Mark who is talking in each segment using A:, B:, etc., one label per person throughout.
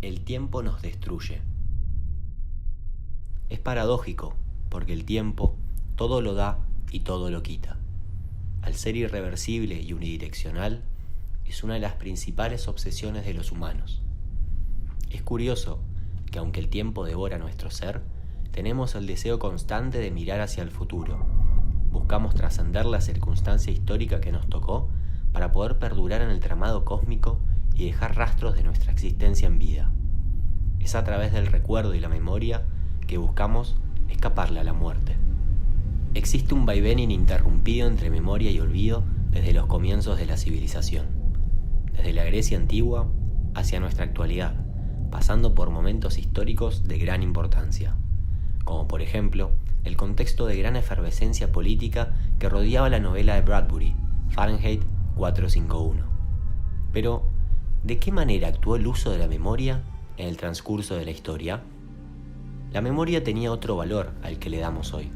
A: El tiempo nos destruye. Es paradójico, porque el tiempo todo lo da y todo lo quita. Al ser irreversible y unidireccional, es una de las principales obsesiones de los humanos. Es curioso que aunque el tiempo devora nuestro ser, tenemos el deseo constante de mirar hacia el futuro. Buscamos trascender la circunstancia histórica que nos tocó para poder perdurar en el tramado cósmico y dejar rastros de nuestra existencia en vida. Es a través del recuerdo y la memoria que buscamos escaparle a la muerte. Existe un vaivén ininterrumpido entre memoria y olvido desde los comienzos de la civilización, desde la Grecia antigua hacia nuestra actualidad, pasando por momentos históricos de gran importancia, como por ejemplo el contexto de gran efervescencia política que rodeaba la novela de Bradbury, Fahrenheit 451. Pero, ¿de qué manera actuó el uso de la memoria en el transcurso de la historia? La memoria tenía otro valor al que le damos hoy.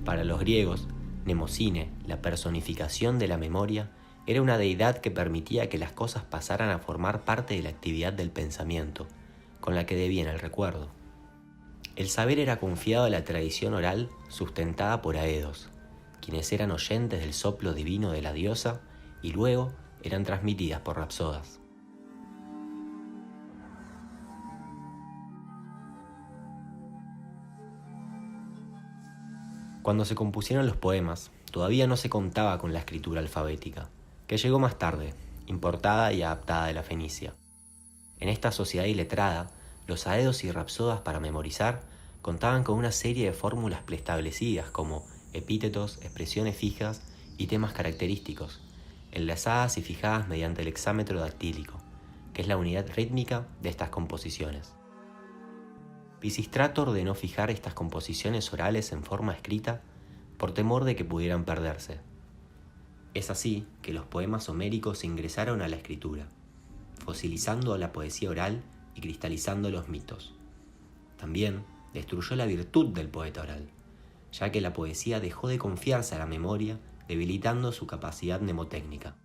A: Para los griegos, Mnemosine, la personificación de la memoria, era una deidad que permitía que las cosas pasaran a formar parte de la actividad del pensamiento, con la que debían el recuerdo. El saber era confiado a la tradición oral sustentada por aedos, quienes eran oyentes del soplo divino de la diosa y luego eran transmitidas por rapsodas. Cuando se compusieron los poemas, todavía no se contaba con la escritura alfabética, que llegó más tarde, importada y adaptada de la fenicia. En esta sociedad iletrada, los aedos y rapsodas para memorizar contaban con una serie de fórmulas preestablecidas como epítetos, expresiones fijas y temas característicos, enlazadas y fijadas mediante el hexámetro dactílico, que es la unidad rítmica de estas composiciones. Pisístrato ordenó fijar estas composiciones orales en forma escrita por temor de que pudieran perderse. Es así que los poemas homéricos ingresaron a la escritura, fosilizando la poesía oral y cristalizando los mitos. También destruyó la virtud del poeta oral, ya que la poesía dejó de confiarse a la memoria, debilitando su capacidad mnemotécnica.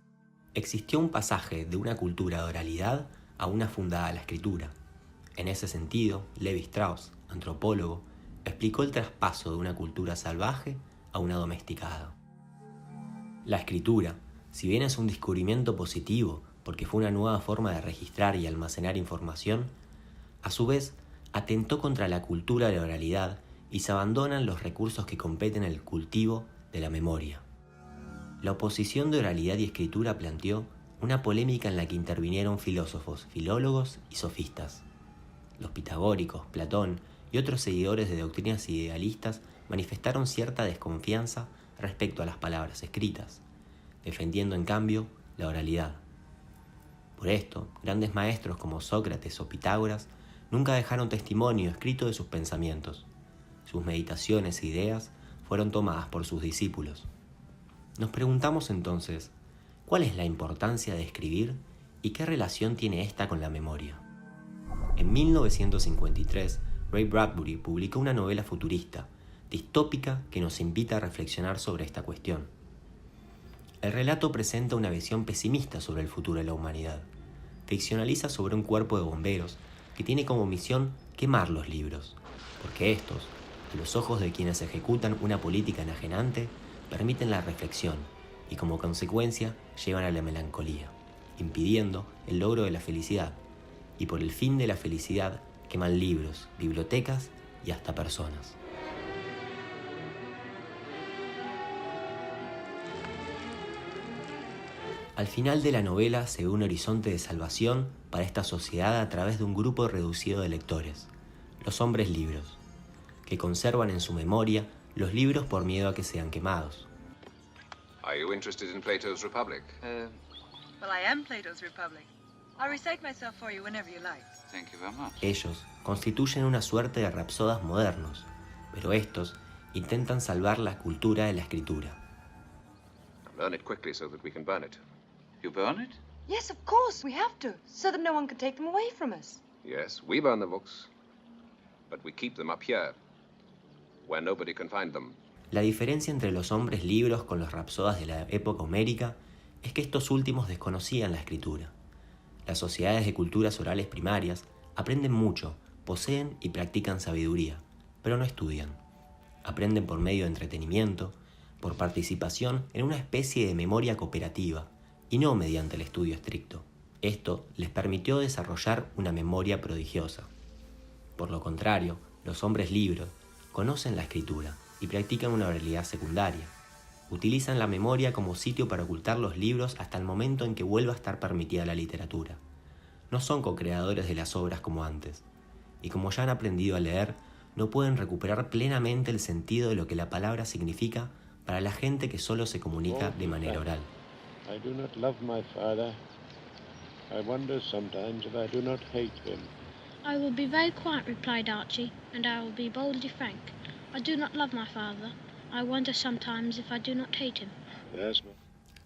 A: Existió un pasaje de una cultura de oralidad a una fundada a la escritura. En ese sentido, Levi Strauss, antropólogo, explicó el traspaso de una cultura salvaje a una domesticada. La escritura, si bien es un descubrimiento positivo porque fue una nueva forma de registrar y almacenar información, a su vez atentó contra la cultura de la oralidad y se abandonan los recursos que competen al cultivo de la memoria. La oposición de oralidad y escritura planteó una polémica en la que intervinieron filósofos, filólogos y sofistas. Los pitagóricos, Platón y otros seguidores de doctrinas idealistas manifestaron cierta desconfianza respecto a las palabras escritas, defendiendo en cambio la oralidad. Por esto, grandes maestros como Sócrates o Pitágoras nunca dejaron testimonio escrito de sus pensamientos. Sus meditaciones e ideas fueron tomadas por sus discípulos. Nos preguntamos entonces, ¿cuál es la importancia de escribir y qué relación tiene esta con la memoria? En 1953, Ray Bradbury publicó una novela futurista, distópica, que nos invita a reflexionar sobre esta cuestión. El relato presenta una visión pesimista sobre el futuro de la humanidad. Ficcionaliza sobre un cuerpo de bomberos que tiene como misión quemar los libros, porque estos, a los ojos de quienes ejecutan una política enajenante, permiten la reflexión y como consecuencia llevan a la melancolía, impidiendo el logro de la felicidad. Y por el fin de la felicidad queman libros, bibliotecas y hasta personas. Al final de la novela se ve un horizonte de salvación para esta sociedad a través de un grupo reducido de lectores, los hombres libros, que conservan en su memoria los libros por miedo a que sean quemados.
B: Are you interested in Plato's Republic?
C: Well, I am Plato's Republic. I'll recite myself for you whenever you like.
B: Thank you very much.
A: Ellos constituyen una suerte de rapsodas modernos, pero estos intentan salvar la cultura de la escritura.
B: Learn it quickly so that we can burn it. You burn it?
D: Yes, of course, we have to, so that no one can take them away from us.
B: Yes, we burn the books, but we keep them up here, where nobody can find them.
A: La diferencia entre los hombres libros con los rapsodas de la época homérica es que estos últimos desconocían la escritura. Las sociedades de culturas orales primarias Aprenden mucho, poseen y practican sabiduría, pero no estudian. Aprenden por medio de entretenimiento, por participación en una especie de memoria cooperativa, y no mediante el estudio estricto. Esto les permitió desarrollar una memoria prodigiosa. Por lo contrario, los hombres libres conocen la escritura y practican una oralidad secundaria. Utilizan la memoria como sitio para ocultar los libros hasta el momento en que vuelva a estar permitida la literatura. No son co-creadores de las obras como antes, y como ya han aprendido a leer, no pueden recuperar plenamente el sentido de lo que la palabra significa para la gente que solo se comunica de manera oral.
E: I do not love my father. I wonder sometimes if I do not hate him.
F: I will be very quiet, replied Archie, and I will be boldly frank. I do not love my father. I wonder sometimes if I do not hate him.
E: Yes,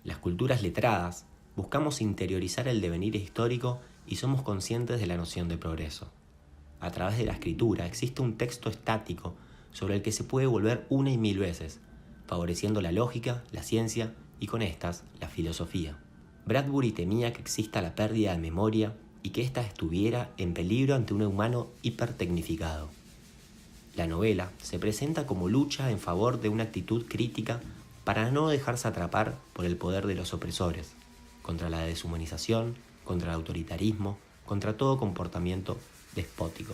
A: Las culturas letradas buscamos interiorizar el devenir histórico y somos conscientes de la noción de progreso. A través de la escritura existe un texto estático sobre el que se puede volver una y mil veces, favoreciendo la lógica, la ciencia y con estas, la filosofía. Bradbury temía que exista la pérdida de memoria y que ésta estuviera en peligro ante un humano hipertecnificado. La novela se presenta como lucha en favor de una actitud crítica para no dejarse atrapar por el poder de los opresores, contra la deshumanización, contra el autoritarismo, contra todo comportamiento despótico.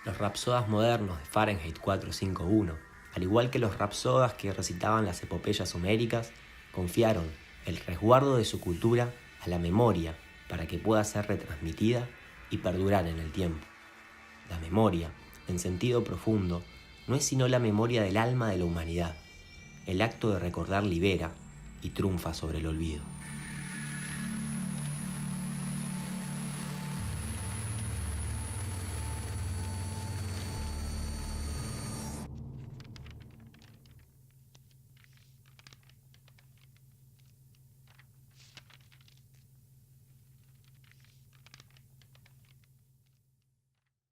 A: Los rapsodas modernos de Fahrenheit 451, al igual que los rapsodas que recitaban las epopeyas homéricas, confiaron el resguardo de su cultura a la memoria para que pueda ser retransmitida y perdurar en el tiempo. La memoria, en sentido profundo, no es sino la memoria del alma de la humanidad. El acto de recordar libera y triunfa sobre el olvido.